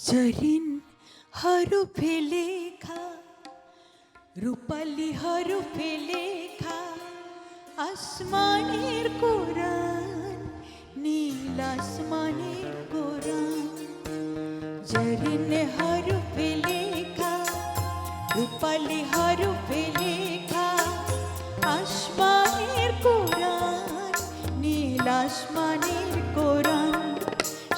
জরিন হরফে লেখা, রূপালি হরফে লেখা, আসমানের কোরআন, নীল আসমানের কোরআন। জরিন হরফে লেখা, রূপালি হরফে লেখা, আসমানের কোরআন, নীল আসমানের কোরআন।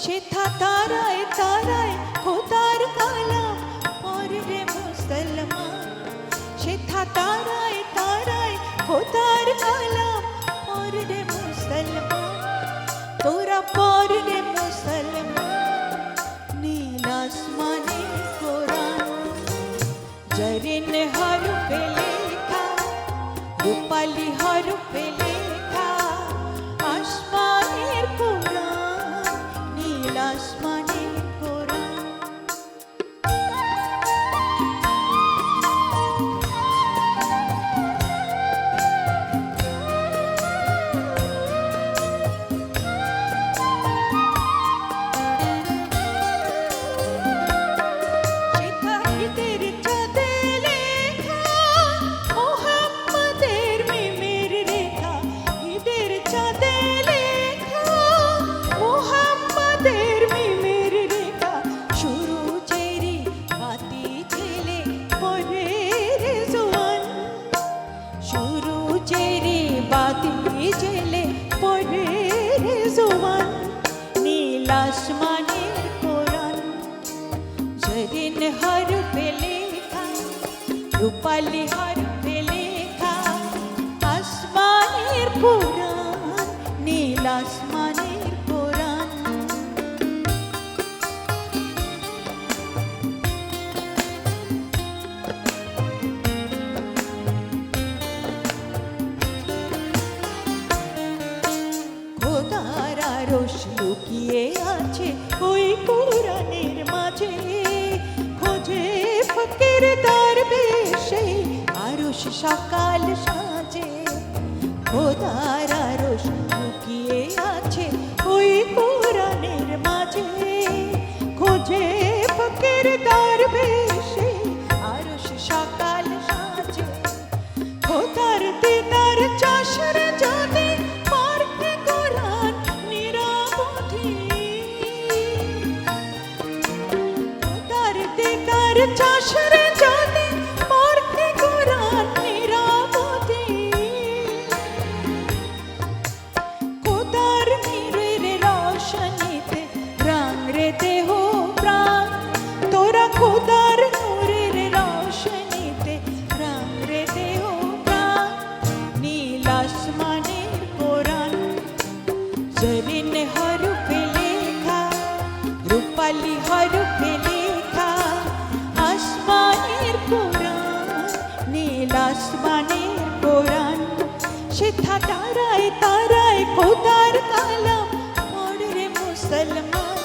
সেথা তারায় তারায় খোদার কালাম পড়বে মুসলমান। সেথা তারায় তারায় খোদার কালাম পড়বে মুসলমান। তোরা পড়বে মুসলমান, নীল আসমানের কোরআন। জরিন হরফে লেখা, রূপালি হরফে লেখা, আসমানের কোরআন, নীল আসমানের কোরআন। সেথা ঈদের চাঁদে লেখা, মোহাম্মদের মিমের রেখা। ঈদের চাঁদে লেখা, মোহাম্মদের মিমের রেখা। সুরুচেরি বাতি ছেলে পরে রেজওয়ান। সুরুচেরি বাতি ছেলে পরে রেজওয়ান, নীল আসমানের কোরআন। জরিন হরফে লেখা, রূপালি হরফে লেখা, আসমানের কোরআন, নীল আসমানের কোরআন। খোদার আরশ লুকিয়ে আছে ওই কোরআনের মাঝে। খোঁজে ফকির দরবেশে আরশ সকাল সাজে। খোদার আরশ লুকিয়ে আছে ওই কোরআনের মাঝে। খোঁজে ফকির দরবেশে আরশ সকাল সাজে। খোদার দিদার চাষরে যদি পড়তে কোরআন নিরবধি। খোদার দিদার চাষরে যদি পড়তে কোরআন নিরবধি। খোদার নূরের রোশনীতে রাং রে দেহ প্রাণ। তোরা খোদার নূরের রোশনীতে রাং রে দেহ প্রাণ, নীল আসমানের কোরআন। জরিন হরফে লেখা, রূপালি হরফে লেখা, আসমানের কোরআন, নীল আসমানের কোরআন। সেথা তারায় তারায় খোদার কালাম পড়ে মুসলমান।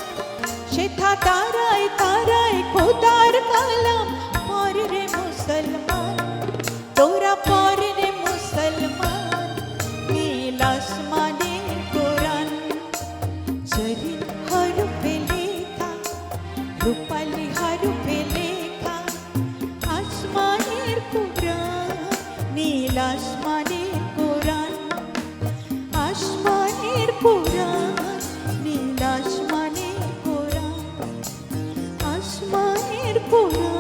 সেথা তারায় তারায় খোদার কালাম পড়ে মুসলমান। তোরা পড়ে মুসলমান, নীল আসমানের কোরআন। জরিন হরফে লেখা, রূপালি হরফে লেখা, আসমানের কোরআন, নীল আসমানের কোরআন। আসমানের কোরআন, নীল আসমানের কোরআন, আসমানের কোরআন।